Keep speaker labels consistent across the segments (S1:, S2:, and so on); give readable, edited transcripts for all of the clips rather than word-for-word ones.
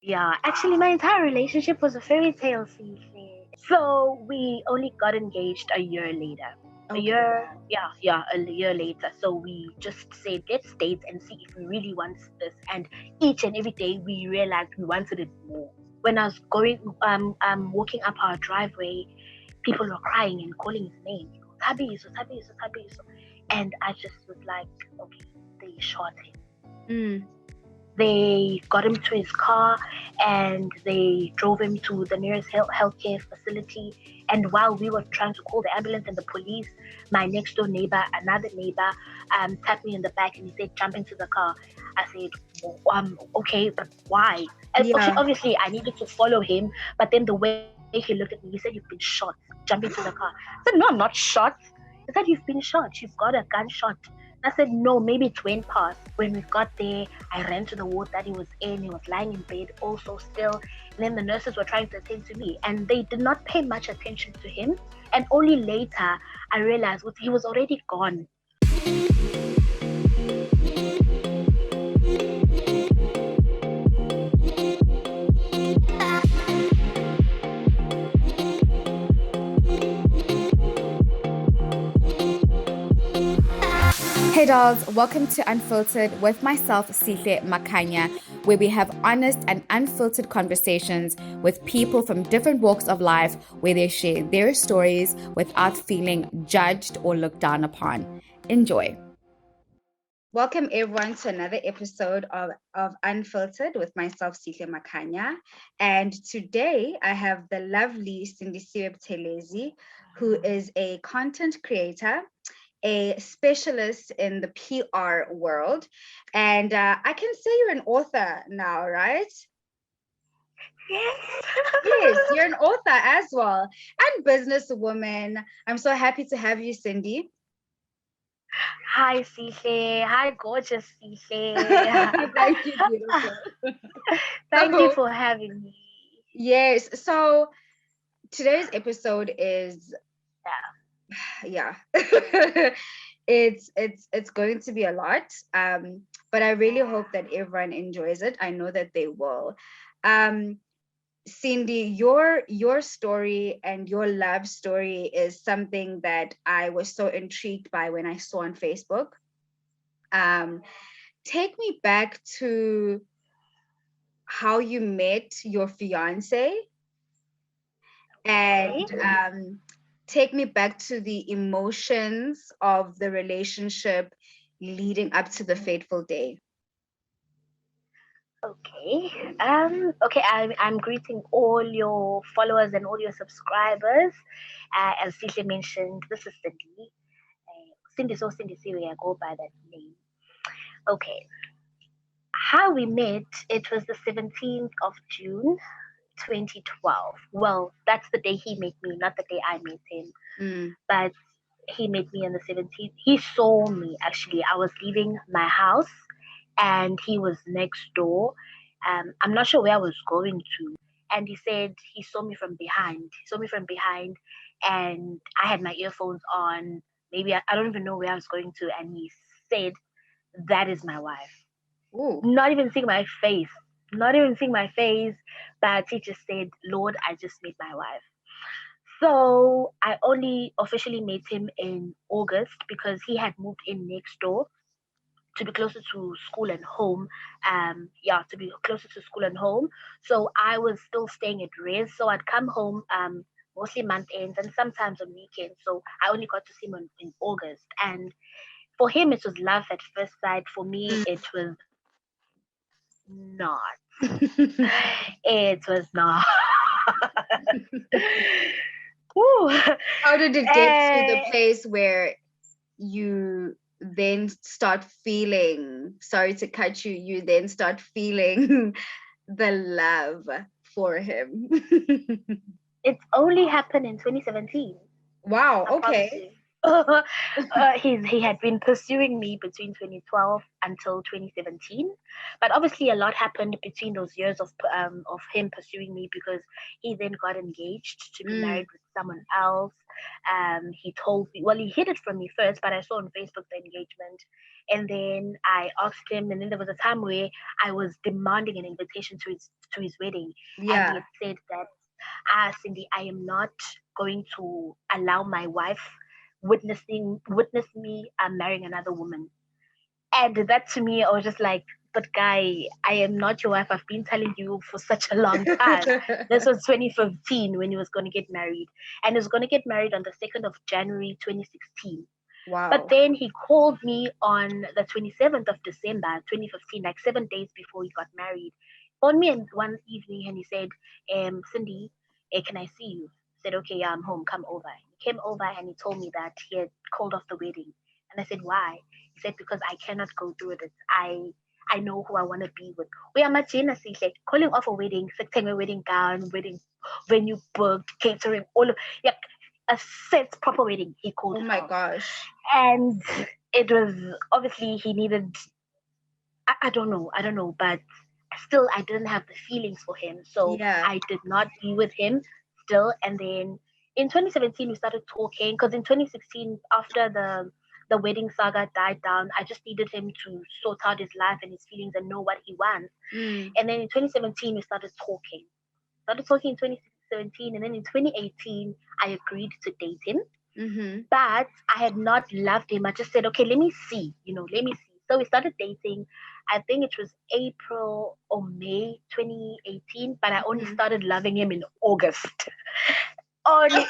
S1: Yeah, actually, my entire relationship was a fairy tale, Sihle. So we only got engaged a year later. A
S2: Okay.
S1: year, yeah, a year later. So we just said, let's date and see if we really want this. And each and every day, we realized we wanted it more. When I was walking up our driveway, people were crying and calling his name. Tabiso, Tabiso, Tabiso. And I just was like, okay, they shot him.
S2: Mm.
S1: They got him to his car and they drove him to the nearest healthcare facility. And while we were trying to call the ambulance and the police, my next door neighbor, another neighbor, tapped me in the back and he said, jump into the car. I said, okay, but why? And okay,
S2: Yeah.
S1: obviously I needed to follow him, but then the way he looked at me, he said, you've been shot. Jump into the car. I said, no, I'm not shot. He said, you've been shot. You've got a gunshot. I said, no, maybe it went past. When we got there, I ran to the ward that he was in. He was lying in bed, also still. And then the nurses were trying to attend to me, and they did not pay much attention to him. And only later, I realized he was already gone.
S2: Hey dolls, welcome to Unfiltered with myself, Sihle Makhanya, where we have honest and unfiltered conversations with people from different walks of life where they share their stories without feeling judged or looked down upon. Enjoy. Welcome everyone to another episode of Unfiltered with myself, Sihle Makhanya. And today I have the lovely Sindisiwe Buthelezi, who is a content creator, a specialist in the PR world. And I can say you're an author now, right?
S1: Yes.
S2: Yes, you're an author as well, and businesswoman. I'm so happy to have you, Cindy.
S1: Hi, Sile. Hi, gorgeous Sile.
S2: Thank you, beautiful.
S1: Thank you
S2: So,
S1: for having me.
S2: yes, so today's episode is yeah. It's going to be a lot. But I really hope that everyone enjoys it. I know that they will. Um, Cindy, your story and your love story is something that I was so intrigued by when I saw on Facebook. Um, Take me back to how you met your fiance
S1: Okay.
S2: and take me back to the emotions of the relationship leading up to the fateful day.
S1: Okay. Okay. I'm greeting all your followers and all your subscribers. As Sisha mentioned, this is Cindy. Cindy, so Cindy Siri, I go by that name. Okay. How we met, it was the 17th of June, 2012. Well, that's the day he met me, not the day I met him.
S2: Mm,
S1: But he met me on the 17th. He saw me actually. I was leaving my house and he was next door. I'm not sure where I was going to. And he said he saw me from behind. He saw me from behind and I had my earphones on. Maybe I don't even know where I was going to. And he said, that is my wife.
S2: ooh,
S1: Not even seeing my face. Not even seeing my face. But he just said, Lord, I just met my wife. So I only officially met him in August because he had moved in next door to be closer to school and home. Yeah, to be closer to school and home. So I was still staying at Res. So I'd come home mostly month ends and sometimes on weekends. So I only got to see him in August. And for him, it was love at first sight. For me, it was not. It was not. Woo.
S2: how did it get to the
S1: Eh,
S2: place where you then start feeling, sorry to cut you, you then start feeling the love for him?
S1: It only happened in 2017.
S2: Wow,
S1: I promise
S2: okay.
S1: you. He had been pursuing me between 2012 until 2017, but obviously a lot happened between those years of him pursuing me because he then got engaged to be
S2: Mm,
S1: married with someone else. He told me, well, he hid it from me first, but I saw on Facebook the engagement, And then I asked him, and then there was a time where I was demanding an invitation to his wedding, and he
S2: Yeah.
S1: had said that, Cindy, I am not going to allow my wife witness me marrying another woman. And that to me, I was just like, but guy, I am not your wife. I've been telling you for such a long time. This was 2015 when he was going to get married. And he was going to get married on the 2nd of January 2016. But
S2: Wow.
S1: then he called me on the 27th of December 2015, like 7 days before he got married. Called me one evening and he said, Cindy, can I see you? I said, okay, yeah, I'm home. Come over. He came over and he told me that he had called off the wedding. And I said, why? He said, because I cannot go through with it. I know who I want to be with. We are much in a like calling off a wedding, selecting a wedding gown, wedding venue booked, catering, all of, yeah, a set proper wedding. He called
S2: Oh
S1: it
S2: my
S1: off.
S2: gosh.
S1: And it was obviously he needed, I don't know, but still I didn't have the feelings for him, so
S2: Yeah.
S1: I did not be with him still. And then in 2017 we started talking, because in 2016, after the wedding saga died down, I just needed him to sort out his life and his feelings and know what he wants.
S2: Mm.
S1: And then in 2017 we started talking in 2017, and then in 2018 I agreed to date him,
S2: Mm-hmm.
S1: but I had not loved him. I just said, okay, let me see, let me see. So we started dating. I think it was April or May 2018, but I only
S2: Mm-hmm.
S1: started loving him in August. Only.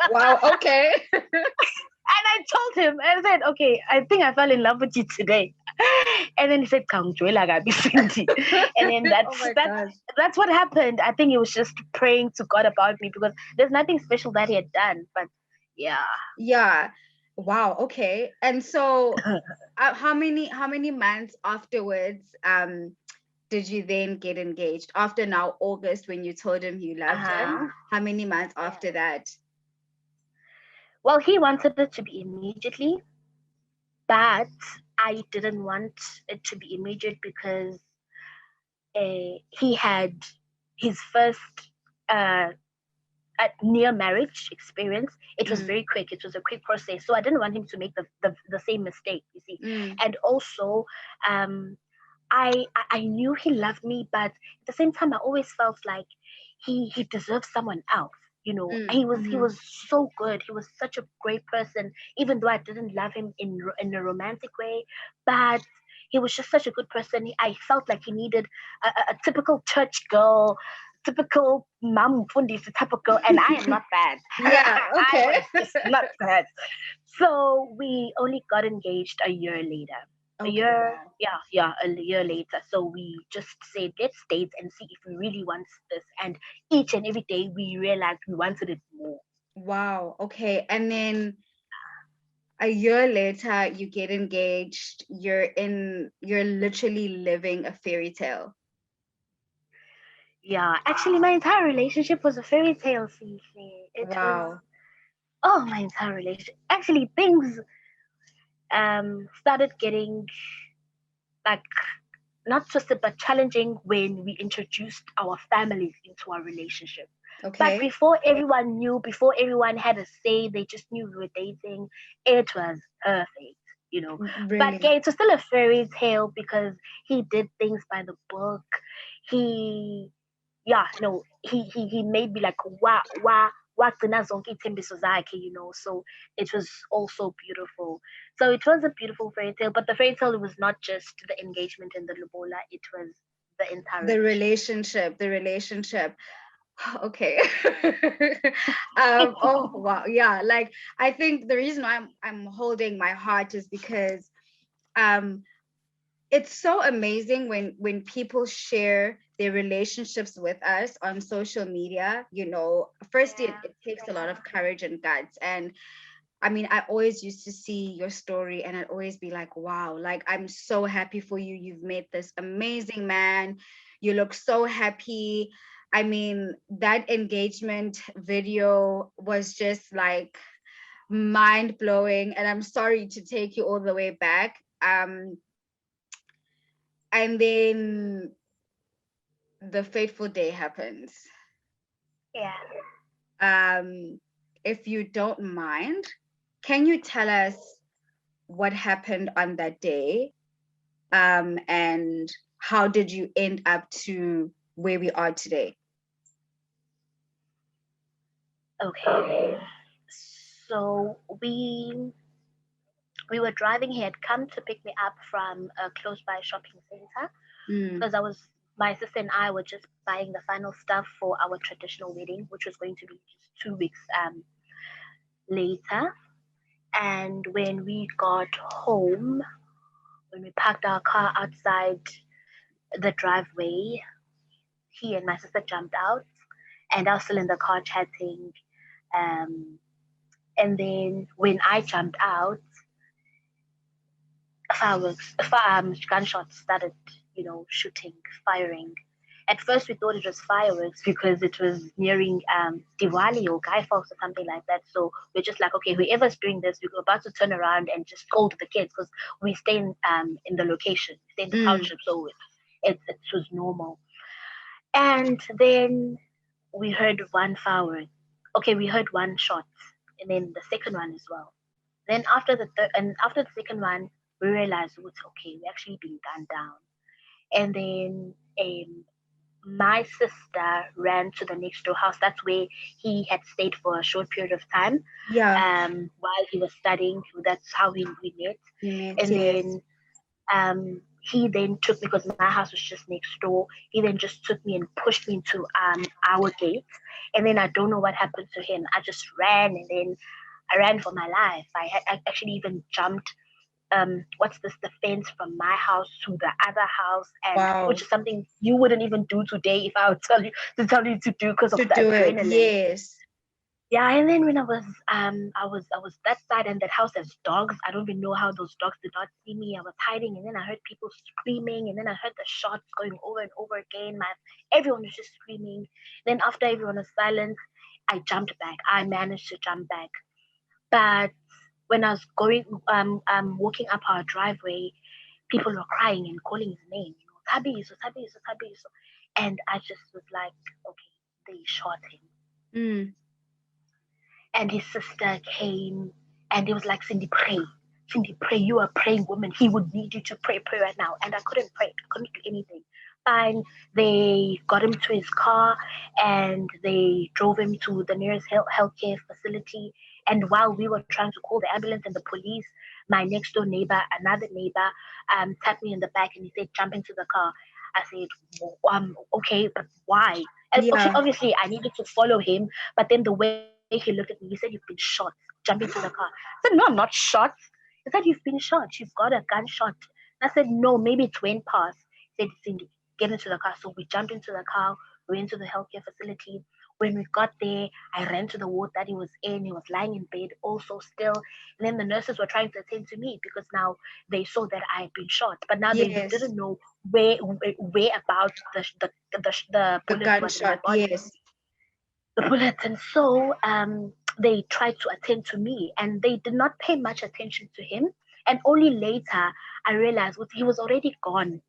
S2: Wow. Okay.
S1: And I told him, I said, okay, I think I fell in love with you today. And then he said, "Kangjuela gabi Cindy." And then
S2: Oh my gosh.
S1: that's what happened. I think he was just praying to God about me, because there's nothing special that he had done. But yeah.
S2: Yeah. Wow. Okay. And so, how many months afterwards did you then get engaged? After now August, when you told him you loved him,
S1: Uh,
S2: how many months after that?
S1: well, he wanted it to be immediately, but I didn't want it to be immediate because he had his first uh, near marriage experience. It was
S2: Mm,
S1: very quick. It was a quick process. So I didn't want him to make the same mistake, you see.
S2: mm,
S1: And also, um, I knew he loved me, but at the same time, I always felt like he deserved someone else.
S2: mm,
S1: He was
S2: mm-hmm.
S1: so good. He was such a great person, even though I didn't love him in a romantic way, but he was just such a good person. I felt like he needed a typical church girl, typical mom fundis type of girl, and I am not that.
S2: Yeah.
S1: I
S2: Okay.
S1: was just not that. So we only got engaged a year later. A
S2: Okay.
S1: year,
S2: Wow.
S1: yeah, a year later. So we just said, let's date and see if we really want this. And each and every day we realized we wanted it more.
S2: Wow. Okay. And then a year later, you get engaged. You're literally living a fairy tale.
S1: Yeah, actually, my entire relationship was a fairy tale, Sihle. It was,
S2: Wow.
S1: oh, my entire relationship. Actually, things started getting like not just but challenging when we introduced our families into our relationship. But
S2: Okay.
S1: before everyone knew, before everyone had a say, they just knew we were dating. It was perfect. But
S2: Really.
S1: yeah, it was still a fairy tale because he did things by the book. He yeah, no, he made me like wagcina zonke ithembiso zakhe. So it was also beautiful. So it was a beautiful fairy tale, but the fairy tale was not just the engagement and the lobola, it was the entire
S2: The
S1: relationship.
S2: relationship, the relationship. Okay. Oh wow, yeah. Like I think the reason why I'm holding my heart is because um it's so amazing when people share their relationships with us on social media. First
S1: Yeah,
S2: it takes a
S1: yeah.
S2: lot of courage and guts. And I mean, I always used to see your story and I'd always be like, wow, like I'm so happy for you. You've met this amazing man. You look so happy. I mean, that engagement video was just like mind blowing. And I'm sorry to take you all the way back. And then the fateful day happens.
S1: Yeah.
S2: Um, if you don't mind, can you tell us what happened on that day, and how did you end up to where we are today?
S1: Okay. So we were driving. He had come to pick me up from a close by shopping center because my sister and I were just buying the final stuff for our traditional wedding, which was going to be just 2 weeks later. And when we got home, when we parked our car outside the driveway, he and my sister jumped out, and I was still in the car chatting. Um, and then when I jumped out, gunshots started, shooting, firing. At first, we thought it was fireworks because it was nearing Diwali or Guy Fawkes or something like that. So we're just like, okay, whoever's doing this, we're about to turn around and just scold the kids because we stay in the location, stay in the township, so it was normal. And then we heard one firework. Okay, we heard one shot, and then the second one as well. Then after the third and after the second one, we realized it's okay. We're actually being gunned down. And then my sister ran to the next door house. That's where he had stayed for a short period of time.
S2: Yeah.
S1: While he was studying. That's how we met. And
S2: Yes.
S1: then he then took me because my house was just next door. He then just took me and pushed me into our gate. And then I don't know what happened to him. I just ran, and then I ran for my life. I actually even jumped what's this, the fence from my house to the other house, and
S2: Wow.
S1: which is something you wouldn't even do today if I would tell you to do because of
S2: To
S1: the
S2: do it,
S1: adrenaline.
S2: yes.
S1: Yeah, and then when I was that side, and that house has dogs. I don't even know how those dogs did not see me. I was hiding, and then I heard people screaming, and then I heard the shots going over and over again. Everyone was just screaming. Then after everyone was silent, I jumped back. I managed to jump back, but when I was walking up our driveway, people were crying and calling his name, Tabiso, Tabiso, Tabiso. And I just was like, okay, they shot him. And his sister came, and it was like, Cindy, pray. Cindy, pray. You are a praying woman. He would need you to pray right now. And I couldn't pray. I couldn't do anything. Fine. They got him to his car, and they drove him to the nearest healthcare facility. And while we were trying to call the ambulance and the police, my next door neighbor, another neighbor, tapped me in the back, and he said, jump into the car. I said, okay, but why? And
S2: Yeah.
S1: obviously, I needed to follow him, but then the way he looked at me, he said, you've been shot. Jump into the car. I said, no, I'm not shot. He said, you've been shot. You've got a gunshot. And I said, no, maybe it went past. He said, Cindy, get into the car. So we jumped into the car. We went to the healthcare facility. When we got there, I ran to the ward that he was in. He was lying in bed, also still. And then the nurses were trying to attend to me because now they saw that I had been shot. But now they
S2: Yes.
S1: didn't know where about the
S2: The
S1: bullets was in my
S2: gunshot,
S1: body,
S2: yes.
S1: the bullets. And so they tried to attend to me, and they did not pay much attention to him. And only later I realized he was already gone.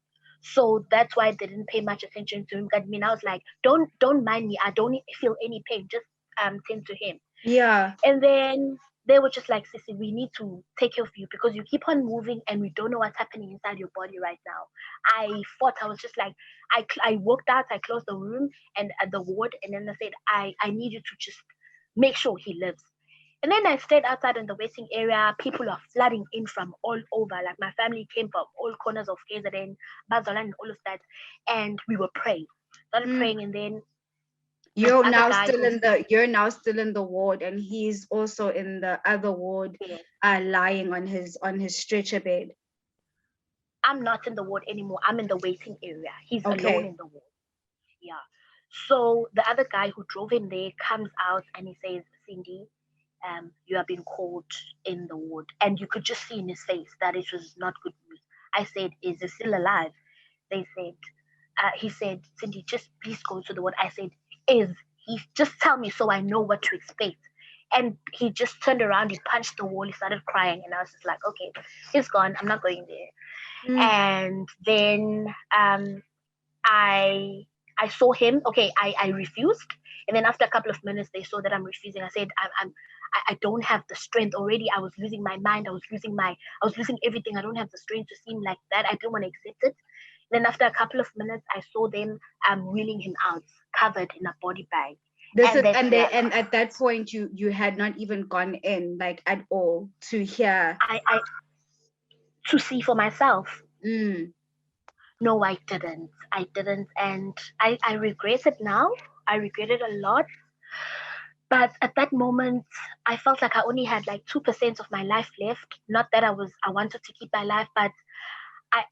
S1: So that's why they didn't pay much attention to him. I mean, I was like, don't mind me. I don't feel any pain. Just tend to him.
S2: Yeah.
S1: And then they were just like, Sissy, we need to take care of you because you keep on moving and we don't know what's happening inside your body right now. I fought. I was just like, I walked out, I closed the room and at the ward, and then I said, I need you to just make sure he lives. And then I stayed outside in the waiting area. People are flooding in from all over. Like my family came from all corners of KZN, Bazalan, and all of that. And we were praying. Started praying, and then this other guy who's
S2: You're now still in the ward, and he's also in the other ward,
S1: yeah,
S2: lying on his stretcher bed.
S1: I'm not in the ward anymore. I'm in the waiting area. He's alone
S2: Okay.
S1: in the ward. Yeah. So the other guy who drove him there comes out and he says, Cindy, you have been called in the ward. And you could just see in his face that it was not good news. I said, is he still alive? They said, he said, Cindy, just please go to the ward. I said, is he, just tell me so I know what to expect. And he just turned around, he punched the wall, he started crying, and I was just like, okay, he's gone. I'm not going there. And then I I saw him. Okay, I refused. And then after a couple of minutes, they saw that I'm refusing. I said, I don't have the strength already. I was losing my mind. I was losing everything. I don't have the strength to seem like that. I didn't want to accept it. Then after a couple of minutes, I saw them wheeling him out, covered in a body bag.
S2: And at that point, you had not even gone in like at all to hear.
S1: I to see for myself.
S2: Mm.
S1: No, I didn't. And I regret it now. I regret it a lot. But at that moment, I felt like I only had like 2% of my life left. Not that I wanted to keep my life, but I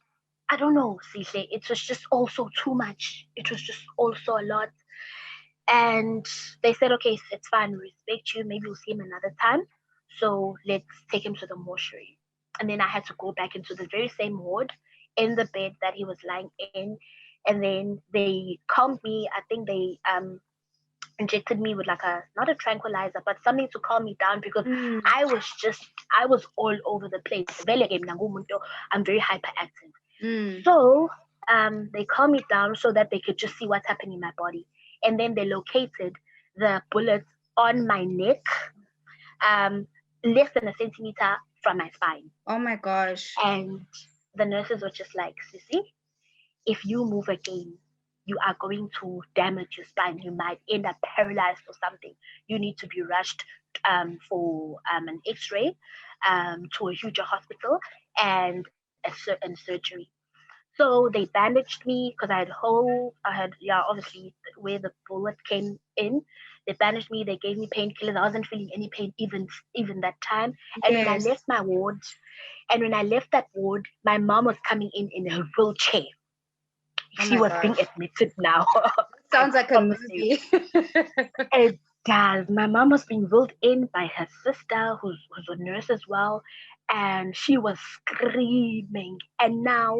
S1: I don't know, Sihle. It was just also too much. It was just also a lot. And they said, okay, it's fine, we respect you. Maybe we'll see him another time. So let's take him to the mortuary. And then I had to go back into the very same ward in the bed that he was lying in. And then they calmed me. I think they injected me with like a not a tranquilizer, but something to calm me down because I was all over the place. I'm very hyperactive. So they calmed me down so that they could just see what's happening in my body. And then they located the bullets on my neck, less than a centimeter from my spine.
S2: Oh my gosh.
S1: And the nurses were just like, Sissy, if you move again, you are going to damage your spine. You might end up paralyzed or something. You need to be rushed for an X-ray to a huge hospital and and surgery. So they bandaged me because obviously where the bullet came in. They bandaged me. They gave me painkillers. I wasn't feeling any pain even that time. And when I left my ward, and when I left that ward, my mom was coming in a wheelchair. She was being admitted now.
S2: Sounds like a movie.
S1: It does. My mom was being wheeled in by her sister, who's a nurse as well, and she was screaming. And now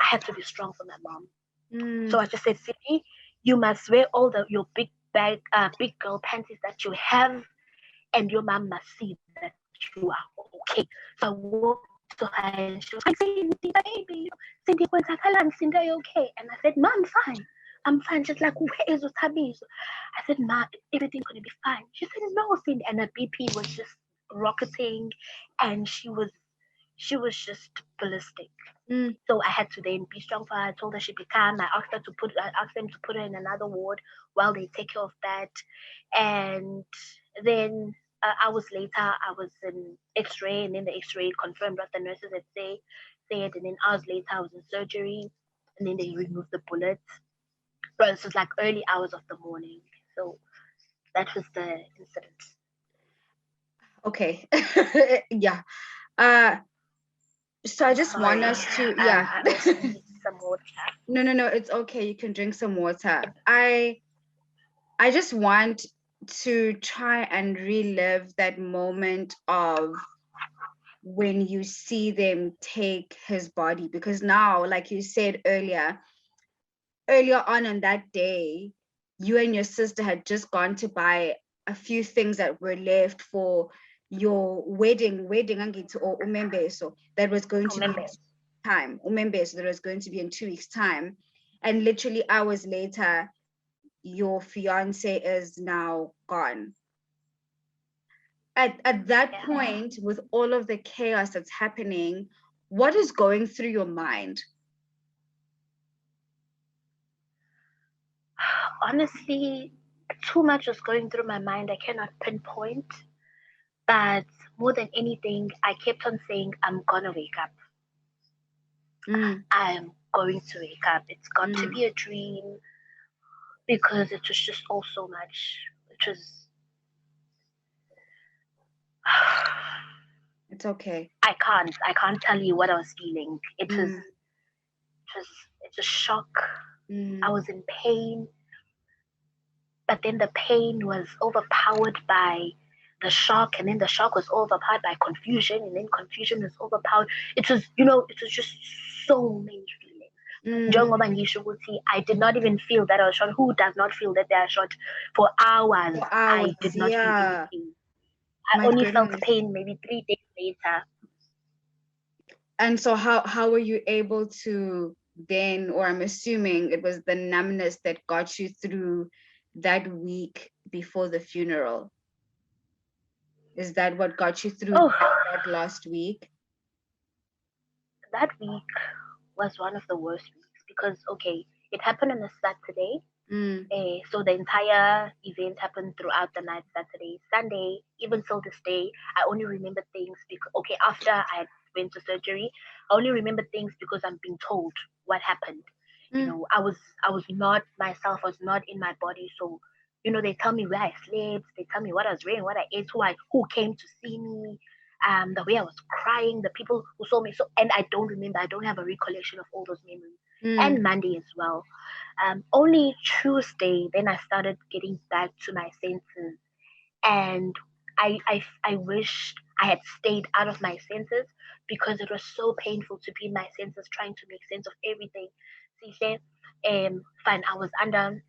S1: I had to be strong for my mom. So I just said, Sydney, you must wear all your big girl panties that you have, and your mom must see that you are okay. So I walked to her and she was like, Cindy, baby, Cindy, Cindy, are you okay? And I said, Ma, I'm fine. I'm fine. Just like, where is Utabiso? I said, Ma, everything's gonna be fine. She said, no, Cindy, and her BP was just rocketing, and she was just ballistic. So I had to then be strong for her. I told her she'd be calm. I asked them to put her in another ward while they take care of that. And then hours later, I was in X-ray, and then the X-ray confirmed what the nurses had said. And then hours later, I was in surgery, and then they removed the bullets. But this was like early hours of the morning. So that was the incident.
S2: Okay. Yeah. So I just want us to
S1: I also need some water.
S2: No, it's okay. You can drink some water. I just want to try and relive that moment of when you see them take his body, because now, like you said earlier on in that day, you and your sister had just gone to buy a few things that were left for your wedding or umembeso that was going to be time. Umembeso that was going to be in 2 weeks' time. And literally hours later, your fiance is now gone. At that point, with all of the chaos that's happening, what is going through your mind?
S1: Honestly, too much was going through my mind. I cannot pinpoint. But more than anything, I kept on saying, I'm gonna wake up. I'm going to wake up. It's got to be a dream, because it was just all so much. It was.
S2: It's okay.
S1: I can't tell you what I was feeling. It's a shock. I was in pain, but then the pain was overpowered by the shock, and then the shock was overpowered by confusion, and then confusion was overpowered. It was just so many feelings. I did not even feel that I was shot. Who does not feel that they are shot for hours? I did not feel anything. I only felt pain maybe 3 days later.
S2: And so how were you able to then, or I'm assuming it was the numbness that got you through that week before the funeral. Is that what got you through
S1: Oh,
S2: that last week?
S1: that week was one of the worst weeks because, okay, it happened on a Saturday.
S2: Mm,
S1: So the entire event happened throughout the night, Saturday, Sunday, even till this day. I only remember things because, okay, after I went to surgery, I only remember things because I'm being told what happened.
S2: mm,
S1: I was not myself. I was not in my body. So, they tell me where I slept. They tell me what I was wearing, what I ate, who came to see me, the way I was crying, the people who saw me. So, and I don't remember. I don't have a recollection of all those memories.
S2: mm,
S1: And Monday as well. Only Tuesday, then I started getting back to my senses, and I wished I had stayed out of my senses because it was so painful to be in my senses trying to make sense of everything. See, fine, I was under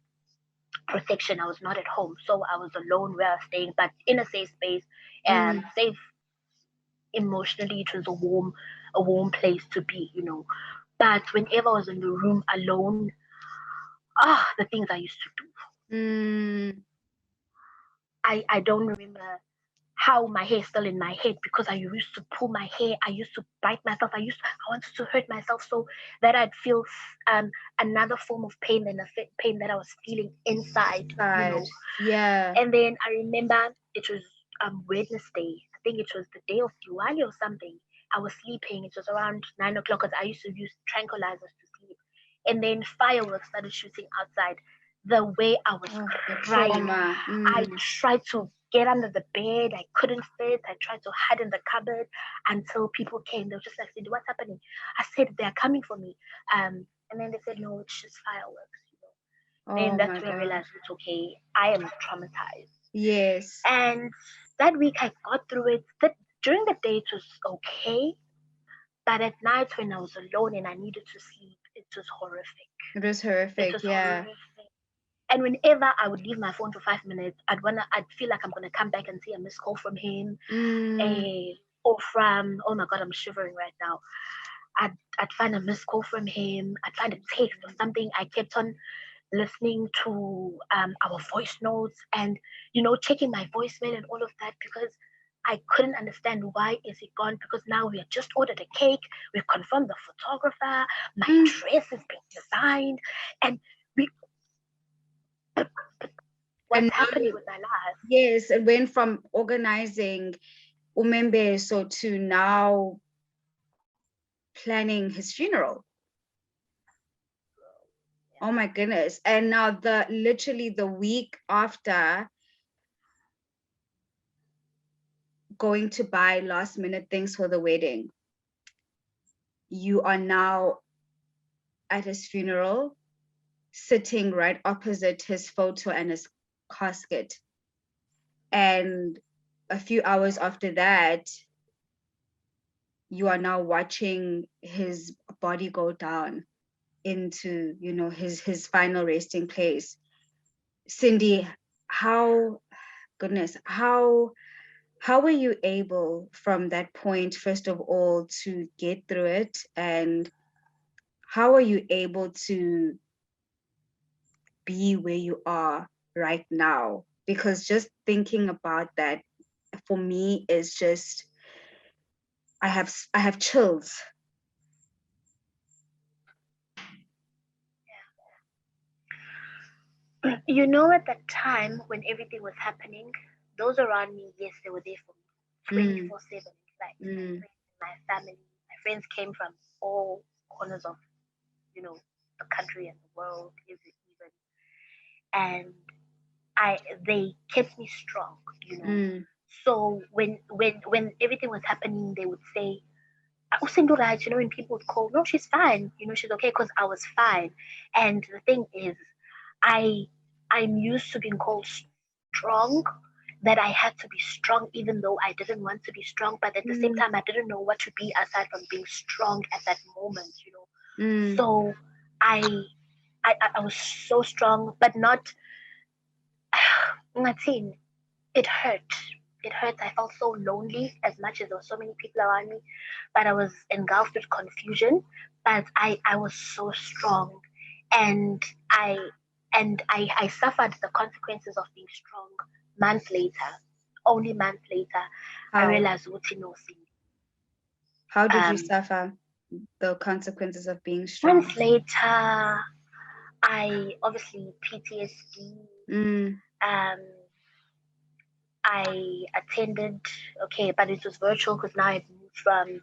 S1: protection. I was not at home, so I was alone where I was staying, but in a safe space and
S2: mm,
S1: safe emotionally. It was a warm place to be. But whenever I was in the room alone, the things I used to do.
S2: mm.
S1: I don't remember how my hair is still in my head because I used to pull my hair. I used to bite myself. I wanted to hurt myself so that I'd feel um another form of pain than the pain that I was feeling inside.
S2: Side. Yeah.
S1: And then I remember it was Wednesday. I think it was the day of Diwali or something. I was sleeping. It was around 9 o'clock because I used to use tranquilizers to sleep. And then fireworks started shooting outside. The way I was
S2: Oh, the
S1: crying,
S2: trauma.
S1: I
S2: Mm.
S1: tried to get under the bed. I couldn't fit. I tried to hide in the cupboard until people came. They were just like, Cindy, what's happening? I said, they're coming for me. And then they said, no, it's just fireworks. Then
S2: Oh
S1: that's
S2: my
S1: where I
S2: God.
S1: realized it's okay. I am traumatized.
S2: Yes.
S1: And that week I got through it. During the day it was okay, but at night when I was alone and I needed to sleep, it was horrific.
S2: It was
S1: It
S2: horrific.
S1: was
S2: Yeah.
S1: horrific. And whenever I would leave my phone for 5 minutes, I'd feel like I'm gonna come back and see a missed call from him,
S2: Mm.
S1: or from, oh my god, I'm shivering right now. I'd find a missed call from him. I'd find a text or something. I kept on listening to our voice notes and checking my voicemail and all of that because I couldn't understand why is he gone because now we have just ordered a cake, we've confirmed the photographer, my
S2: Mm.
S1: dress is being designed, and we what's
S2: And now,
S1: happening with my life?
S2: yes, it went from organizing Umembe so to now planning his funeral. Oh my goodness. And now literally the week after going to buy last minute things for the wedding, you are now at his funeral, sitting right opposite his photo and his casket. And a few hours after that, you are now watching his body go down into, his final resting place. Cindy, how goodness, how were you able from that point, first of all, to get through it? And how are you able to be where you are right now? Because just thinking about that for me is just I have chills.
S1: At that time when everything was happening, those around me, yes, they were there for me
S2: Mm,
S1: 24/7. Like my
S2: mm,
S1: friends, my family. My friends came from all corners of you know the country and the world, even, and I they kept me strong.
S2: mm,
S1: So when everything was happening, they would say, "Usindu right," when people would call, "No, she's fine. She's okay," because I was fine. And the thing is, I I'm used to being called strong. That I had to be strong, even though I didn't want to be strong. But at the same
S2: mm,
S1: time, I didn't know what to be aside from being strong at that moment.
S2: mm,
S1: So I I was so strong, but not. Martin, it hurt. it hurts. I felt so lonely as much as there were so many people around me, but I was engulfed with confusion. But I was so strong, and I I suffered the consequences of being strong months later. Only months later, I
S2: How?
S1: realized what you know, Cindy.
S2: How did you
S1: Um,
S2: suffer the consequences of being strong?
S1: months later, I obviously PTSD.
S2: Mm,
S1: Um, I attended, okay, but it was virtual because now I moved from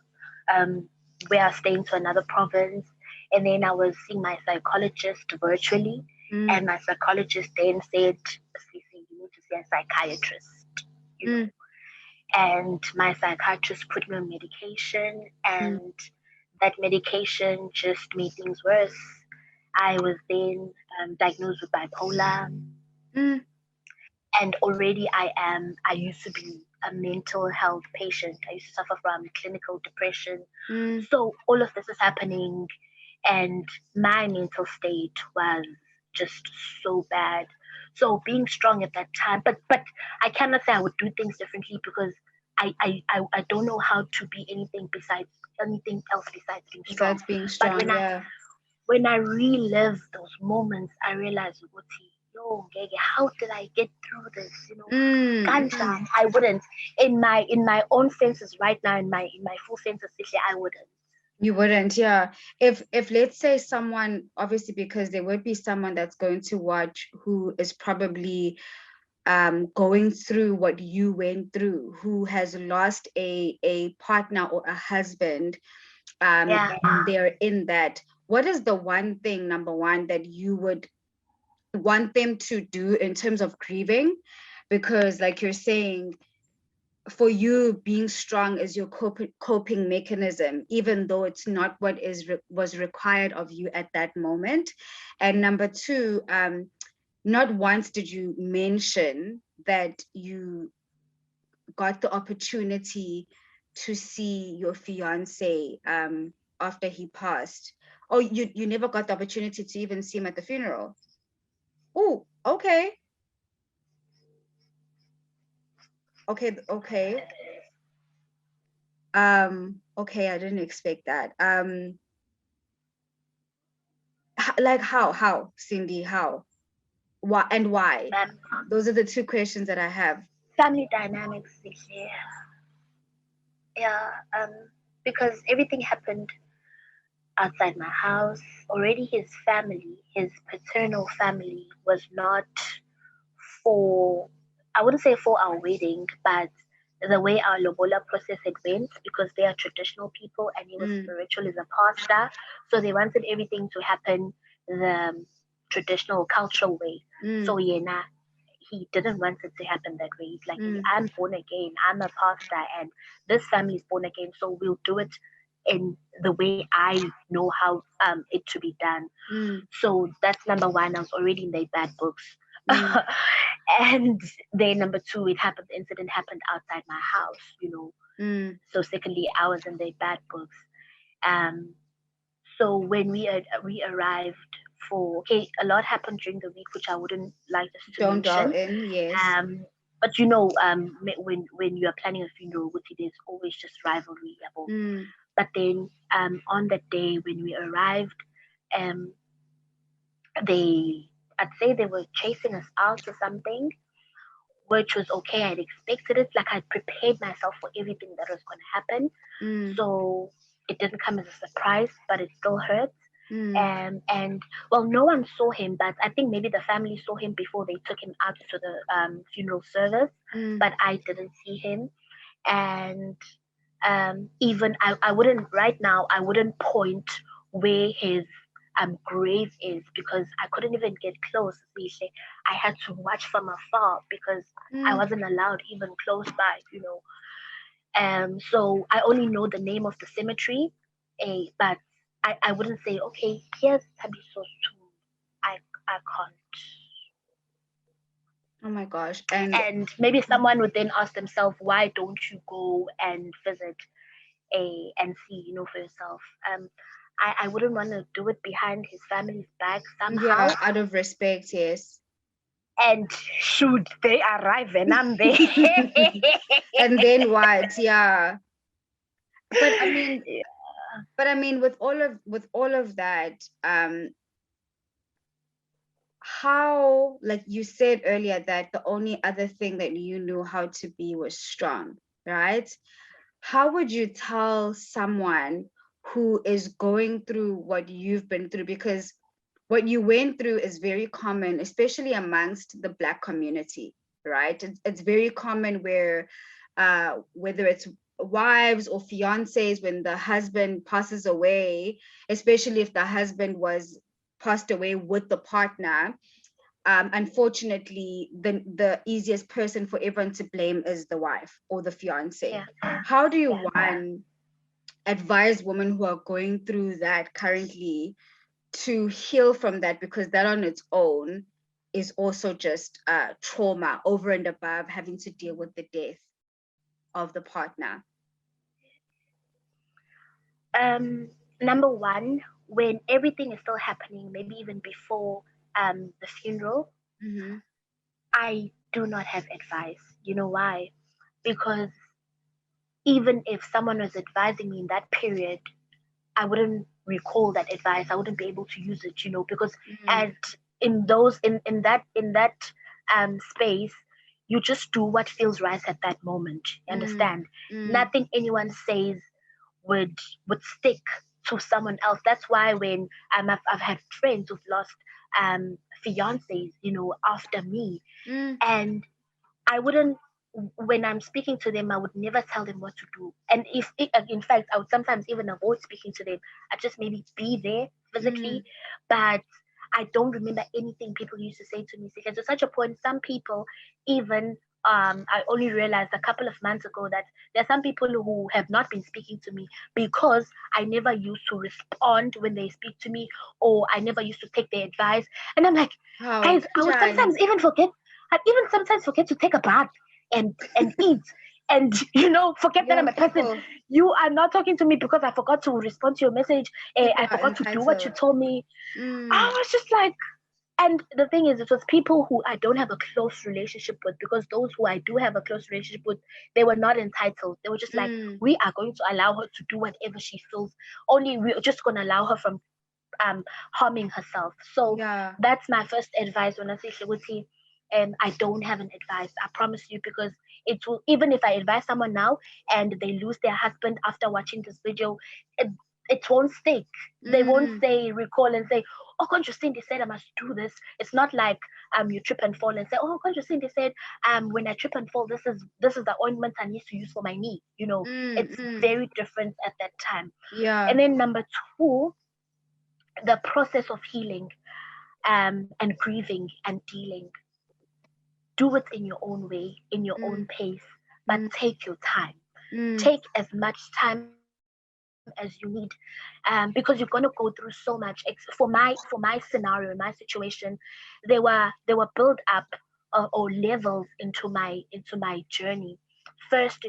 S1: where I was staying to another province. And then I was seeing my psychologist virtually.
S2: mm,
S1: And my psychologist then said, "Cece, you need to see a psychiatrist, you know."
S2: mm,
S1: And my psychiatrist put me on medication,
S2: mm,
S1: and that medication just made things worse. I was then diagnosed with bipolar,
S2: mm,
S1: and already I used to be a mental health patient. I used to suffer from clinical depression.
S2: mm.
S1: So all of this is happening, and my mental state was just so bad. So being strong at that time, but I cannot say I would do things differently because I don't know how to be anything else besides being strong.
S2: Besides being
S1: But
S2: strong, yeah.
S1: when I relive those moments, I realize, Wuti, yo, Ngeke, how did I get through this? You know,
S2: Mm, mm.
S1: Kansha, I wouldn't. In my own senses right now, in my full senses, Sihle, I wouldn't.
S2: You wouldn't, yeah. If let's say someone, obviously, because there would be someone that's going to watch who is probably going through what you went through, who has lost a partner or a husband,
S1: Yeah,
S2: and they're in that. What is the one thing, number one, that you would want them to do in terms of grieving? Because, like you're saying, for you, being strong is your coping mechanism, even though it's not what was required of you at that moment. And number two, not once did you mention that you got the opportunity to see your fiance after he passed. Oh, you never got the opportunity to even see him at the funeral. Oh, okay. Okay. Okay, I didn't expect that. Like how, Cindy, how? Why and why?
S1: um,
S2: Those are the two questions that I have.
S1: family dynamics, Sihle. Yeah, because everything happened outside my house. Already his family, his paternal family, was not for, I wouldn't say for our wedding, but the way our lobola process had went, because they are traditional people and he was
S2: Mm,
S1: spiritual as a pastor, so they wanted everything to happen the traditional cultural way. So
S2: mm,
S1: yeah, he didn't want it to happen that way. He's like,
S2: mm,
S1: I'm born again, I'm a pastor, and this family is born again, so we'll do it in the way I know how it to be done.
S2: mm,
S1: So that's number one. I was already in their bad books.
S2: mm,
S1: And then number two, the incident happened outside my house.
S2: mm.
S1: So secondly, I was in their bad books. Um, so when we arrived for, okay, a lot happened during the week, which I wouldn't like us to
S2: Don't dwell
S1: mention.
S2: in, yes.
S1: But when you are planning a funeral, there's always just rivalry. Yabo.
S2: Mm,
S1: But then on that day when we arrived, um, I'd say they were chasing us out or something, which was okay. I'd expected it. Like I'd prepared myself for everything that was going to happen.
S2: mm,
S1: So it didn't come as a surprise, but it still hurts.
S2: mm,
S1: And well, no one saw him, but I think maybe the family saw him before they took him out to the funeral service.
S2: mm,
S1: But I didn't see him, and even I wouldn't right now. I wouldn't point where his grave is because I couldn't even get close. Really. I had to watch from afar because I
S2: mm.
S1: wasn't allowed even close by. So I only know the name of the cemetery, but I wouldn't say, okay, here's Tabiso's tomb. I I can't.
S2: Oh my gosh. And
S1: And maybe someone would then ask themselves, why don't you go and visit and see, for yourself? I wouldn't want to do it behind his family's back somehow.
S2: yeah, out of respect, yes.
S1: And shoot, they arrive and I'm there.
S2: And then what? Yeah. But I mean, with all of that, how, like you said earlier, that the only other thing that you knew how to be was strong, right? How would you tell someone who is going through what you've been through? Because what you went through is very common, especially amongst the Black community, right? It's very common where, whether it's wives or fiancés, when the husband passes away, especially if the husband was passed away with the partner, unfortunately, the easiest person for everyone to blame is the wife or the fiance.
S1: Yeah.
S2: How do you advise women who are going through that currently to heal from that? Because that on its own is also just trauma over and above having to deal with the death of the partner.
S1: Number one, when everything is still happening, maybe even before the funeral, I do not have advice. You know why? Because even if someone was advising me in that period, I wouldn't recall that advice. I wouldn't be able to use it, because and in that space, you just do what feels right at that moment. You understand? Nothing anyone says would stick to someone else. That's why when I've had friends who've lost fiancés, after me, and I wouldn't, when I'm speaking to them, I would never tell them what to do. And in fact, I would sometimes even avoid speaking to them. I'd just maybe be there physically, but I don't remember anything people used to say to me. Because to such a point, some people even, I only realized a couple of months ago that there are some people who have not been speaking to me because I never used to respond when they speak to me, or I never used to take their advice. And I'm like, guys, I would sometimes even forget. I'd even sometimes forget to take a bath and eat, and forget that I'm a person. You are not talking to me because I forgot to respond to your message. I forgot to do what you told me. I was just like, and the thing is, it was people who I don't have a close relationship with, because those who I do have a close relationship with, they were not entitled. They were just like, we are going to allow her to do whatever she feels. Only we're just going to allow her from harming herself. So that's my first advice when I say Shiguti. I don't have an advice, I promise you, because it will, even if I advise someone now and they lose their husband after watching this video, it won't stick. They won't say, recall and say, oh, can't you see they said I must do this. It's not like you trip and fall and say, oh, can't you see they said when I trip and fall, this is the ointment I need to use for my knee. It's very different at that time. And then number two, the process of healing and grieving and dealing. Do it in your own way, in your own pace, but take your time. Take as much time as you need, because you're gonna go through so much. For my scenario, in my situation, there were build up or levels into my journey. First,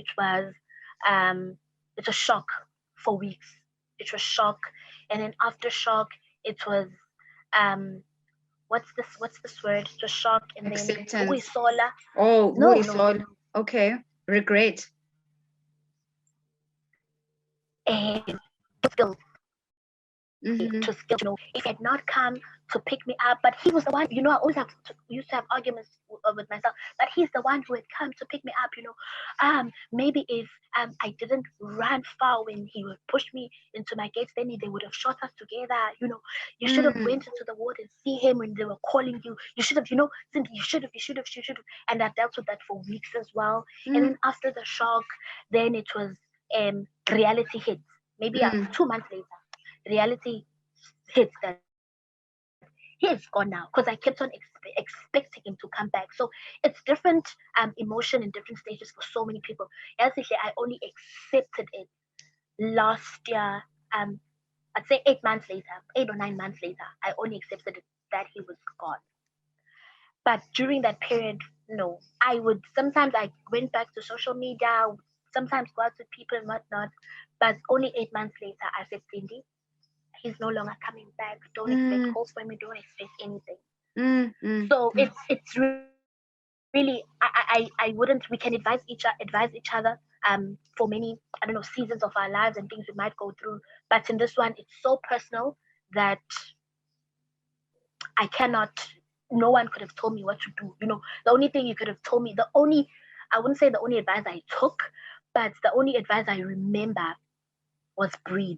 S1: um, it was shock for weeks. It was shock, and then after shock, it was um what's this word? Just shock, and
S2: Acceptance.
S1: then ukuyisola.
S2: No. Okay. Regret.
S1: To skill, if he had not come to pick me up, but he was the one, I always used to have arguments with myself, but he's the one who had come to pick me up, maybe if I didn't run far when he would push me into my gates, then they would have shot us together. You should have went into the ward and see him when they were calling you. You should have, Cindy, you should have. And I dealt with that for weeks as well. And then after the shock, then it was reality hits. Maybe 2 months later, reality hits that he is gone now, because I kept on expecting him to come back. So it's different emotion in different stages for so many people. Basically, I only accepted it last year. I'd say 8 months later, 8 or 9 months later, I only accepted it that he was gone. But during that period, no, I would sometimes I went back to social media, sometimes go out with people and whatnot. But only 8 months later, I said, Cindy, he's no longer coming back. Don't expect calls from me. Don't expect anything. So it's really I wouldn't. We can advise each other for many, I don't know, seasons of our lives and things we might go through. But in this one, it's so personal that I cannot. No one could have told me what to do. The only thing you could have told me, I wouldn't say the only advice I took, but the only advice I remember was breathe.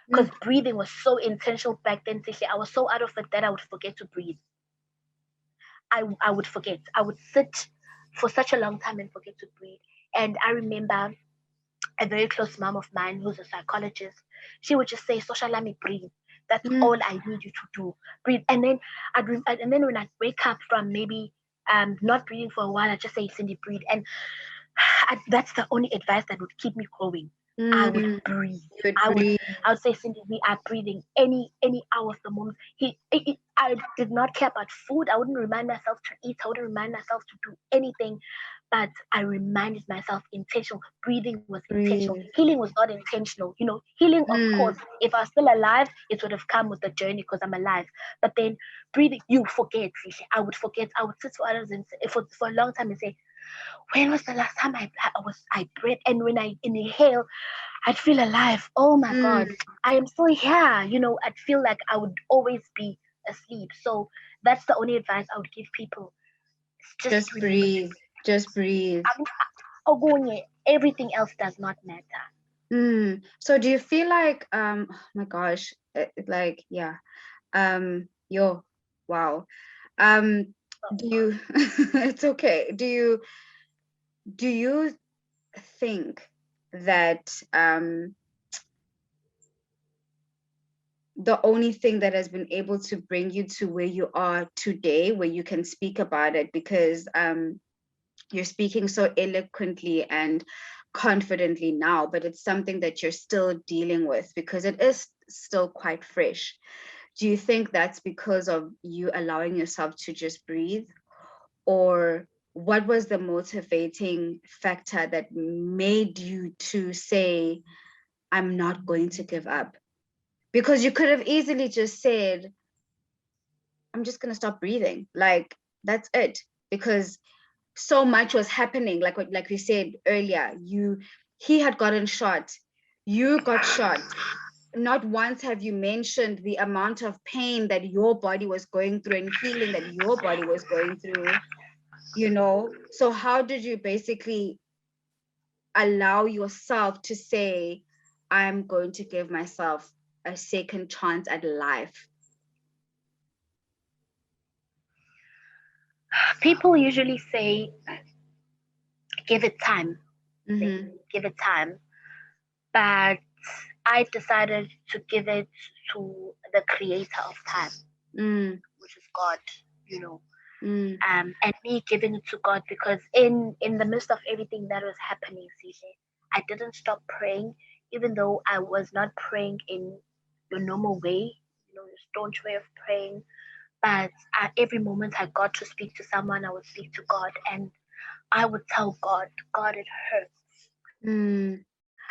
S1: Because breathing was so intentional back then, Tishi. I was so out of it that I would forget to breathe. I would forget. I would sit for such a long time and forget to breathe. And I remember a very close mom of mine who's a psychologist. She would just say, "Social, let me breathe. That's all I need you to do. Breathe." And then and then when I wake up from maybe not breathing for a while, I just say, "Cindy, breathe." And that's the only advice that would keep me going. I would breathe. I would say, Cindy, we are breathing any hour of the moment. I did not care about food. I wouldn't remind myself to eat. I wouldn't remind myself to do anything. But I reminded myself intentional. Breathing was intentional. Healing was not intentional. Healing, of course, if I was still alive, it would have come with the journey because I'm alive. But then breathing, you forget. I would forget. I would sit for hours and for a long time and say, when was the last time I breathed? And when I inhale, I'd feel alive. Oh my God, I am still here. I'd feel like I would always be asleep. So that's the only advice I would give people. Just
S2: breathe. Just breathe.
S1: Everything else does not matter.
S2: So do you feel like, oh my gosh, yo, wow. Do you, it's okay. Do you think that the only thing that has been able to bring you to where you are today, where you can speak about it, because you're speaking so eloquently and confidently now, but it's something that you're still dealing with because it is still quite fresh. Do you think that's because of you allowing yourself to just breathe? Or what was the motivating factor that made you to say, I'm not going to give up? Because you could have easily just said, I'm just going to stop breathing. Like, that's it. Because so much was happening. Like we said earlier, he had gotten shot. You got shot. Not once have you mentioned the amount of pain that your body was going through and healing that your body was going through, So how did you basically allow yourself to say, I'm going to give myself a second chance at life?
S1: People usually say, give it time. Give it time. But I decided to give it to the creator of time, which is God, you know. And me giving it to God because in the midst of everything that was happening, CJ, I didn't stop praying, even though I was not praying in your normal way, your staunch way of praying. But at every moment I got to speak to someone, I would speak to God, and I would tell God, God, it hurts.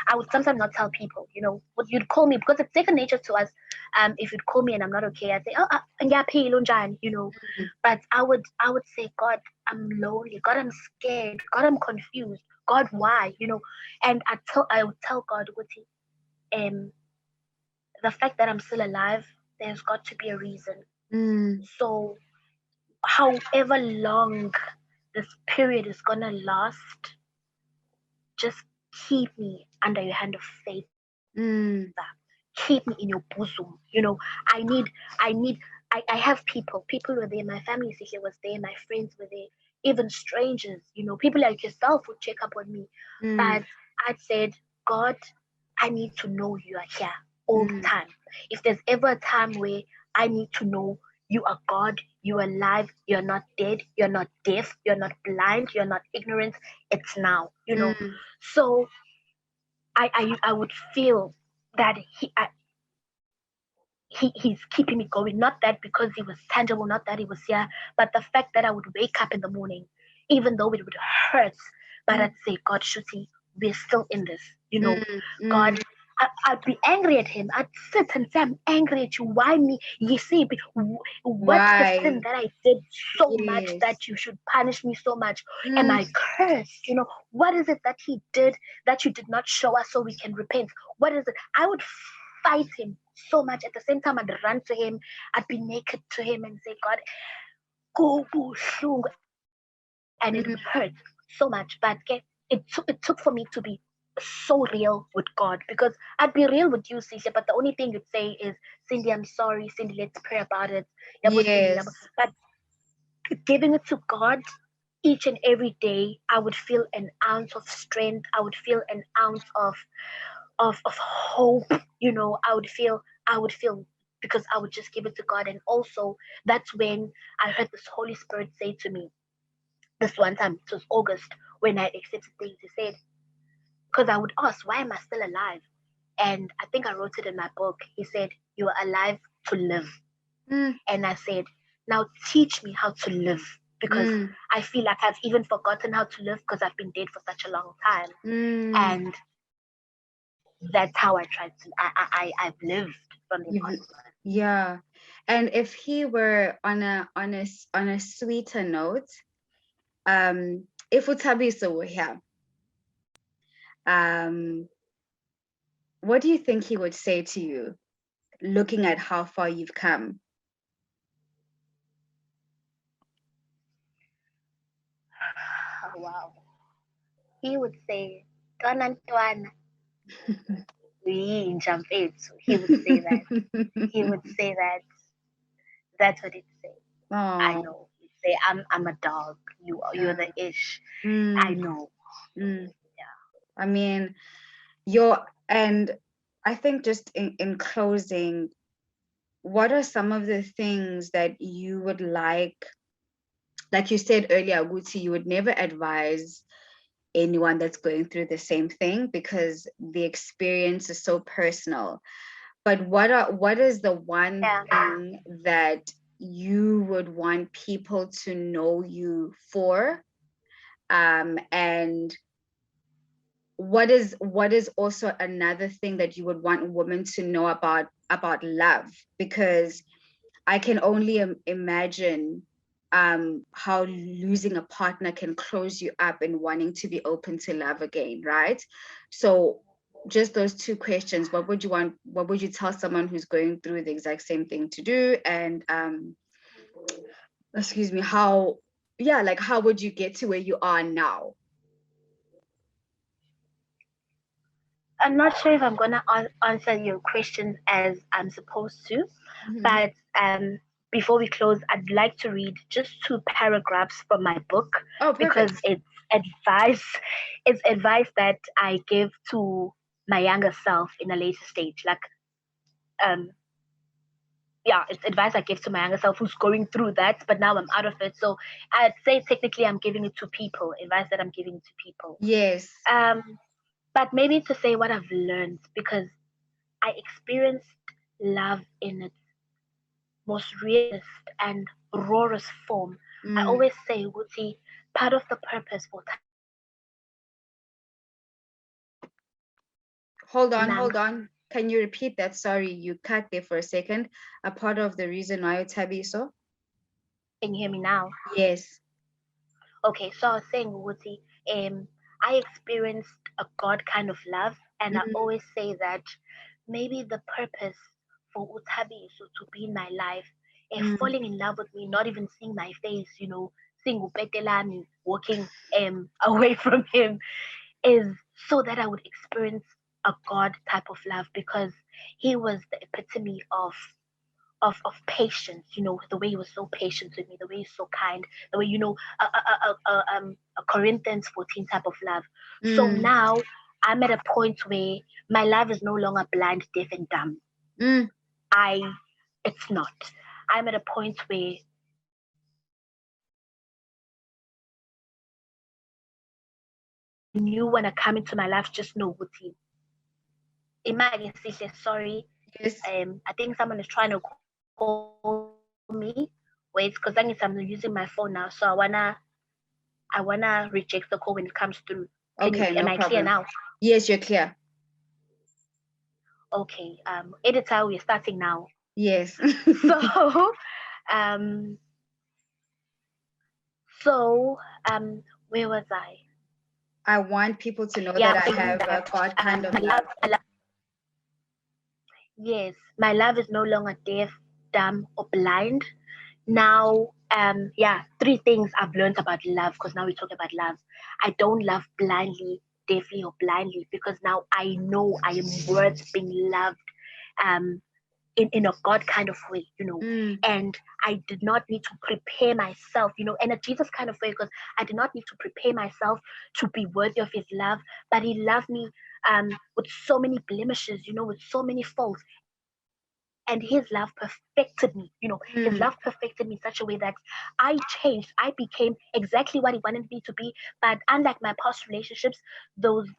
S1: I would sometimes not tell people, what you'd call me because it's second nature to us. If you'd call me and I'm not okay, I'd say, oh, But I would say, God, I'm lonely. God, I'm scared. God, I'm confused. God, why? And I would tell God, the fact that I'm still alive, there's got to be a reason. So, however long this period is gonna last, just keep me under your hand of faith. Keep me in your bosom. I have people were there, my family was there, my friends were there, even strangers, people like yourself would check up on me. But I said, God, I need to know you are here all the time. If there's ever a time where I need to know you are God, you are alive, you're not dead, you're not deaf, you're not blind, you're not ignorant, it's now. So I would feel that he's keeping me going. Not that because he was tangible, not that he was here, but the fact that I would wake up in the morning, even though it would hurt, but I'd say, God, Shuti, we're still in this. God, I'd be angry at him. I'd sit and say, I'm angry at you. Why me? You see, what's the sin
S2: Why?
S1: that I did so much
S2: Yes.
S1: that you should punish me so much? Am I cursed? What is it that he did that you did not show us so we can repent? What is it? I would fight him so much. At the same time, I'd run to him. I'd be naked to him and say, God, go, and it would hurt so much. But it took for me to be so real with God, because I'd be real with you, Sihle, but the only thing you'd say is, Cindy, I'm sorry, Cindy, let's pray about it. Yabo, Cindy, yabo.
S2: Yes.
S1: But giving it to God each and every day, I would feel an ounce of strength. I would feel an ounce of hope. I would feel because I would just give it to God. And also, that's when I heard this Holy Spirit say to me, this one time, it was August, when I accepted things. He said, because I would ask, why am I still alive? And I think I wrote it in my book. He said, you are alive to live.
S2: Mm,
S1: And I said, now teach me how to live, because
S2: mm,
S1: I feel like I've even forgotten how to live because I've been dead for such a long time.
S2: mm.
S1: And that's how I tried to, I've lived from the
S2: You've,
S1: past.
S2: yeah. And if he were on a sweeter note, if Uthabiso were here, what do you think he would say to you, looking at how far you've come?
S1: Oh, wow. He would say, "Twana ntwana, uyinja mfethu." He would say that. He would say that. That's what he'd say. I
S2: Oh,
S1: know. He'd say, I'm a dog. You're the ish. I
S2: mm,
S1: know.
S2: mm.
S1: Yeah.
S2: I mean, and I think just in closing, what are some of the things that you would like you said earlier, Guti, you would never advise anyone that's going through the same thing because the experience is so personal. But what is the one
S1: Yeah.
S2: thing that you would want people to know you for? And what is also another thing that you would want women to know about love? Because I can only imagine how losing a partner can close you up and wanting to be open to love again, right? So just those two questions. What would you tell someone who's going through the exact same thing to do? And excuse me, how would you get to where you are now?
S1: I'm not sure if I'm gonna answer your questions as I'm supposed to,
S2: Mhm.
S1: but before we close, I'd like to read just two paragraphs from my book,
S2: Oh,
S1: because
S2: perfect.
S1: advice. It's advice that I give to my younger self in a later stage. Like, um, yeah, it's advice I give to my younger self who's going through that, but now I'm out of it. So I'd say technically I'm giving it to people, advice that I'm giving to people.
S2: Yes.
S1: Um, but maybe to say what I've learned, because I experienced love in its most realist and rawest form. I
S2: Mm.
S1: always say, Wuti, part of the purpose for
S2: Hold
S1: Nang,
S2: on. Can you repeat that? Sorry, you cut there for a second. A part of the reason why it's happy so?
S1: can you hear me now?
S2: Yes.
S1: Okay, so I was saying, Wuti, I experienced a God kind of love, and I
S2: Mm,
S1: always say that maybe the purpose for Utabi so to be in my life,
S2: mm,
S1: falling in love with me, not even seeing my face, seeing Upetelani walking away from him, is so that I would experience a God type of love, because he was the epitome of patience, the way he was so patient with me, the way he's so kind, the way, a Corinthians 14 type of love. So
S2: mm,
S1: now I'm at a point where my love is no longer blind, deaf, and dumb.
S2: mm.
S1: I, it's not. I'm at a point where you want to come into my life, just know what he. Imagine, sorry.
S2: Yes.
S1: I think someone is trying to call me. Wait, because I'm using my phone now, so I wanna reject the call when it comes through.
S2: Okay,
S1: Am I
S2: no
S1: clear now?
S2: problem. Yes, you're clear.
S1: Okay. Editor, we're starting now.
S2: Yes.
S1: So, um, so, where was I?
S2: I want people to know
S1: Yeah,
S2: that I
S1: I'm saying
S2: have a
S1: that
S2: God kind of love.
S1: my love, yes, my love is no longer deaf, dumb, or blind. Now, yeah, three things I've learned about love, because now we talk about love. I don't love blindly, deafly, or blindly, because now I know I am worth being loved. Um, in a God kind of way,
S2: Mm,
S1: and I did not need to prepare myself, in a Jesus kind of way, because I did not need to prepare myself to be worthy of His love, but He loved me with so many blemishes, with so many faults, and His love perfected me, His love perfected me in such a way that I changed, I became exactly what He wanted me to be. But unlike my past relationships, those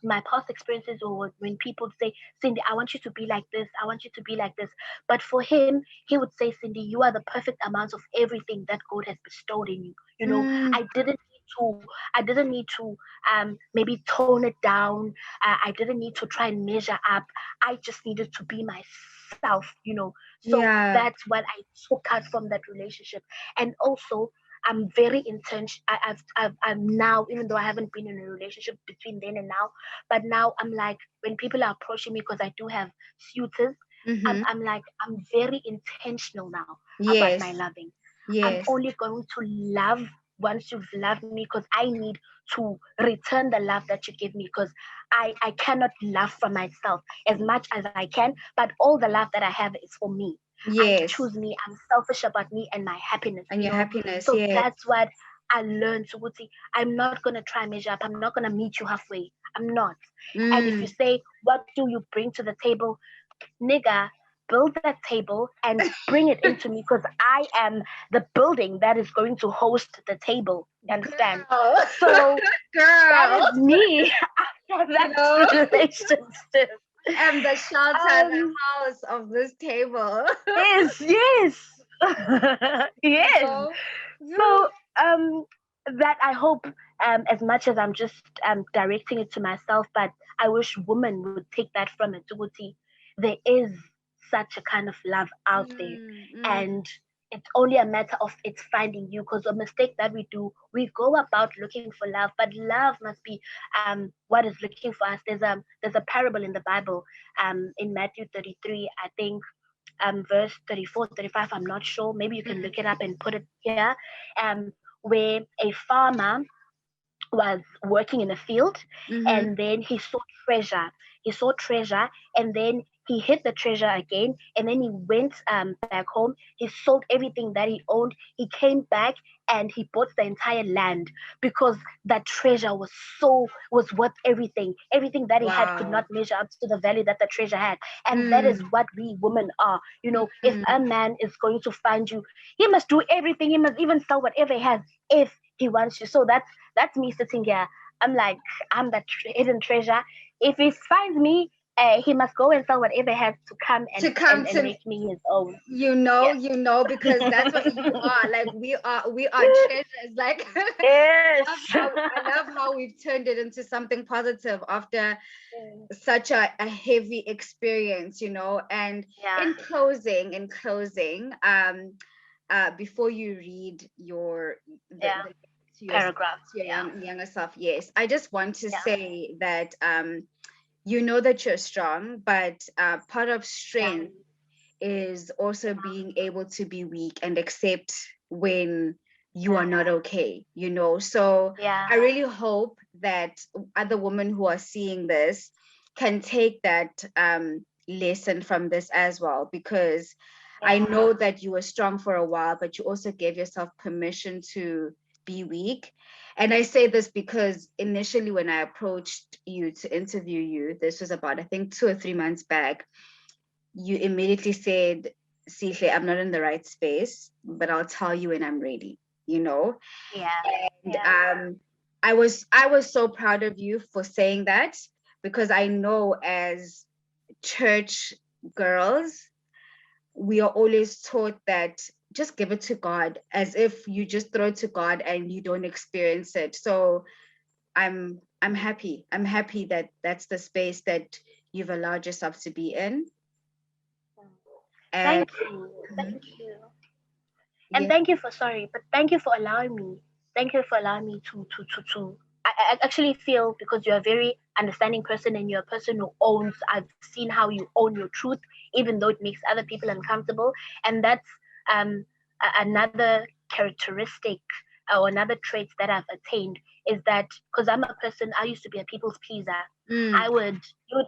S1: my past experiences, or when people say, Cindy, I want you to be like this, I want you to be like this. But for him, he would say, Cindy, you are the perfect amount of everything that God has bestowed in you.
S2: mm,
S1: I didn't need to maybe tone it down. I didn't need to try and measure up. I just needed to be myself. So
S2: yeah.
S1: that's what I took out from that relationship. And also, I'm very intentional. I'm now, even though I haven't been in a relationship between then and now, but now I'm like, when people are approaching me, because I do have suitors,
S2: Mm-hmm.
S1: I'm like, I'm very intentional now about my
S2: Yes.
S1: loving. I'm
S2: Yes.
S1: only going to love once you've loved me, because I need to return the love that you give me, because I cannot love for myself as much as I can, but all the love that I have is for me. I
S2: Yes.
S1: choose me. I'm selfish about me and my happiness,
S2: And your happiness.
S1: So
S2: Yes.
S1: that's what I learned, Suguti. I'm not gonna try and measure up. I'm not gonna meet you halfway. I'm not. And if you
S2: Mm.
S1: say, what do you bring to the table? Nigga, build that table and bring it into me, because I am the building that is going to host the table. You understand?
S2: Girl.
S1: So that
S2: Girl.
S1: is me after
S2: You
S1: that
S2: know,
S1: relationship.
S2: I'm the shelter, the
S1: Um,
S2: house of this table.
S1: yes, yes,
S2: You
S1: yes.
S2: know?
S1: So that I hope, as much as I'm just directing it to myself, but I wish women would take that from it. Tuguti, there is such a kind of love out there,
S2: Mm,
S1: and
S2: mm.
S1: it's only a matter of it's finding you. Because a mistake that we do, we go about looking for love, but love must be what is looking for us. There's a parable in the Bible, in Matthew 33, I think, verse 34, 35, I'm not sure. Maybe you can
S2: Mm,
S1: look it up and put it here, where a farmer was working in a field,
S2: mm-hmm.
S1: and then he saw treasure. He saw treasure, and then he hid the treasure again, and then he went back home. He sold everything that he owned. He came back and he bought the entire land, because that treasure was worth everything that he had could
S2: Wow.
S1: not measure up to the value that the treasure had. And that is
S2: Mm,
S1: what we women are. If
S2: mm.
S1: a man is going to find you, he must do everything. He must even sell whatever he has if he wants you. So that's me sitting here. I'm like, I'm that hidden treasure. If he finds me, he must go and sell whatever he has to come and,
S2: To
S1: and,
S2: come
S1: and
S2: to,
S1: make me his own.
S2: you
S1: Yeah.
S2: know, because that's what you are. Like we are treasures. Like
S1: Yes.
S2: I love how we've turned it into something positive after such a heavy experience, and
S1: Yeah.
S2: in closing, before you read
S1: Yeah.
S2: to your
S1: Paragraph. Yeah.
S2: younger self, yes, I just want to
S1: Yeah.
S2: say that you know that you're strong, but part of
S1: Yeah.
S2: strength is also being able to be weak and accept when you are
S1: Yeah.
S2: not okay, so
S1: Yeah.
S2: I really hope that other women who are seeing this can take that lesson from this as well, because I
S1: Yeah.
S2: know that you were strong for a while, but you also gave yourself permission to be weak. And I say this because initially when I approached you to interview you, this was about, I think, 2 or 3 months back, you immediately said, Sihle, I'm not in the right space, but I'll tell you when I'm ready, you know?
S1: Yeah.
S2: And
S1: Yeah.
S2: I was so proud of you for saying that, because I know as church girls, we are always taught that just give it to God, as if you just throw it to God and you don't experience it. So I'm happy. I'm happy that that's the space that you've allowed yourself to be in. And
S1: Thank you. Thank you. And
S2: yeah,
S1: thank you for allowing me. Thank you for allowing me to. I actually feel because you're a very understanding person and you're a person who owns. I've seen how you own your truth, even though it makes other people uncomfortable, and that's um another characteristic or another trait that I've attained is that because I'm a person, I used to be a people's pleaser. You would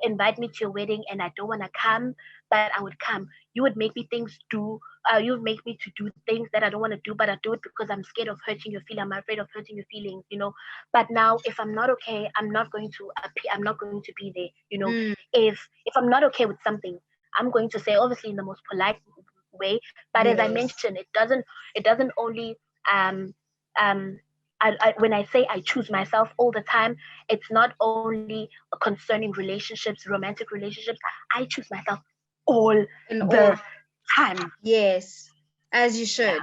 S1: invite me to your wedding and I don't want to come, but I would come. You would make me you would make me to do things that I don't want to do, but I do it because I'm scared of hurting your feelings. I'm afraid of hurting your feelings. But now, if I'm not okay, I'm not going to appear. I'm not going to be there. If I'm not okay with something, I'm going to say, obviously in the most polite way. But as I
S2: yes.
S1: mentioned, it doesn't only um um when I say I choose myself all the time, it's not only concerning relationships, romantic relationships. I choose myself all
S2: And all,
S1: the time.
S2: yes, as you
S1: Yeah.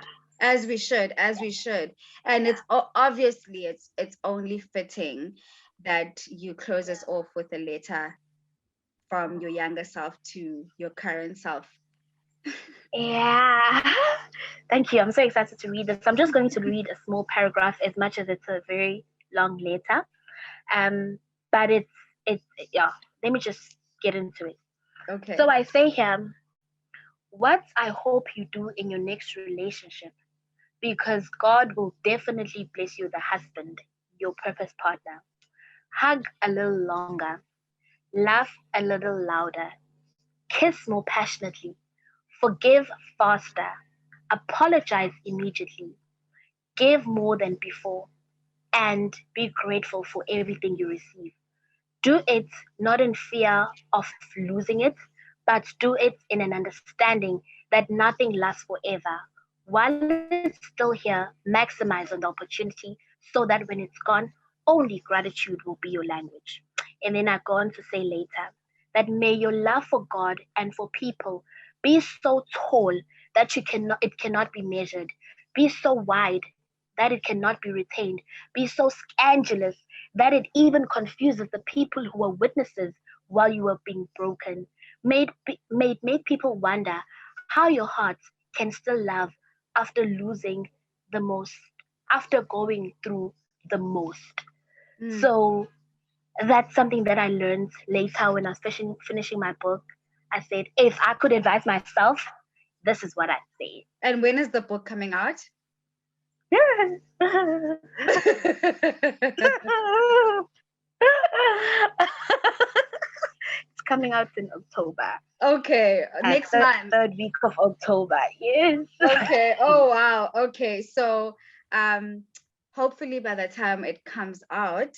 S2: should, as we should. And it's obviously it's only fitting that you close us off with a letter from your younger self to your current self.
S1: Yeah. Thank you. I'm so excited to read this. I'm just going to read a small paragraph as much as it's a very long letter. Um, but it's yeah. Let me just get into it. So
S2: Okay.
S1: I say here, what I hope you do in your next relationship, because God will definitely bless you with a husband, your purpose partner. Hug a little longer, laugh a little louder, kiss more passionately, forgive faster, apologize immediately, give more than before, and be grateful for everything you receive. Do it not in fear of losing it, but do it in an understanding that nothing lasts forever. While it's still here, maximize on the opportunity so that when it's gone, only gratitude will be your language. And then I go on to say later that may your love for God and for people be so tall that it cannot be measured, be so wide that it cannot be retained, be so scandalous that it even confuses the people who were witnesses while you were being broken. May it make people wonder how your heart can still love after losing the most, after going through the most.
S2: Mm.
S1: So that's something that I learned later when I was finishing my book. I said, if I could advise myself, this is what I'd say.
S2: And when is the book coming out?
S1: It's coming out in October.
S2: Okay, next month.
S1: Third week of October. Yes.
S2: Okay. Oh wow. Okay. So hopefully by the time it comes out,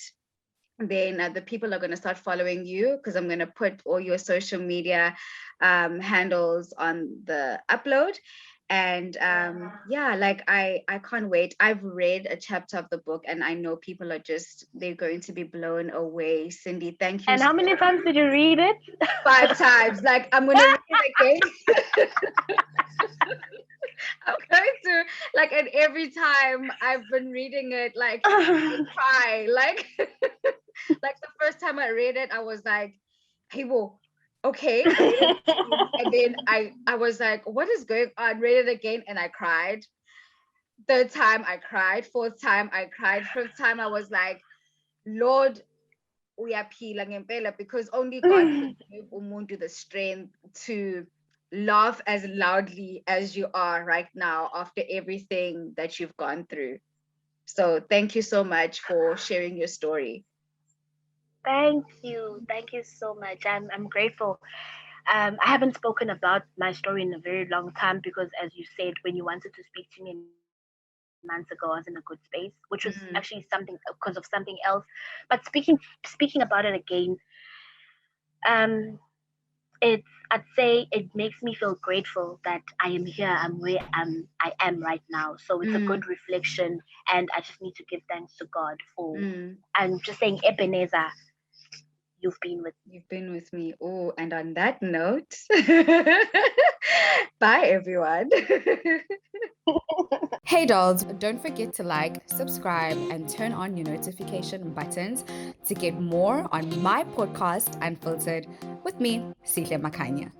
S2: then the people are going to start following you because I'm going to put all your social media handles on the upload. And yeah, like I can't wait. I've read a chapter of the book and I know people are they're going to be blown away. Cindy, thank you
S1: And
S2: so
S1: how many times did you read it?
S2: 5 times. Like I'm going to read it again. I'm going to like, and every time I've been reading it, like I cry. Like like the first time I read it, I was like, hey, well, okay. And then I was like, what is going on? Read it again and I cried. Third time I cried. Fourth time I cried. Fifth time I was like, Lord, uyaphila ngempela, because only God can give umuntu the strength to laugh as loudly as you are right now after everything that you've gone through. So thank you so much for sharing your story.
S1: Thank you. Thank you so much. I'm grateful. I haven't spoken about my story in a very long time because, as you said, when you wanted to speak to me months ago, I was in a good space, which was actually something because of something else. But speaking about it again, um, I'd say it makes me feel grateful that I am here. I'm where I am right now. So it's a good reflection, and I just need to give thanks to God for. I'm just saying, Ebenezer, you've been with me.
S2: You've been with me. Oh, and on that note, bye everyone. Hey dolls, don't forget to like, subscribe, and turn on your notification buttons to get more on my podcast, Unfiltered, with me, Sihle Makhanya.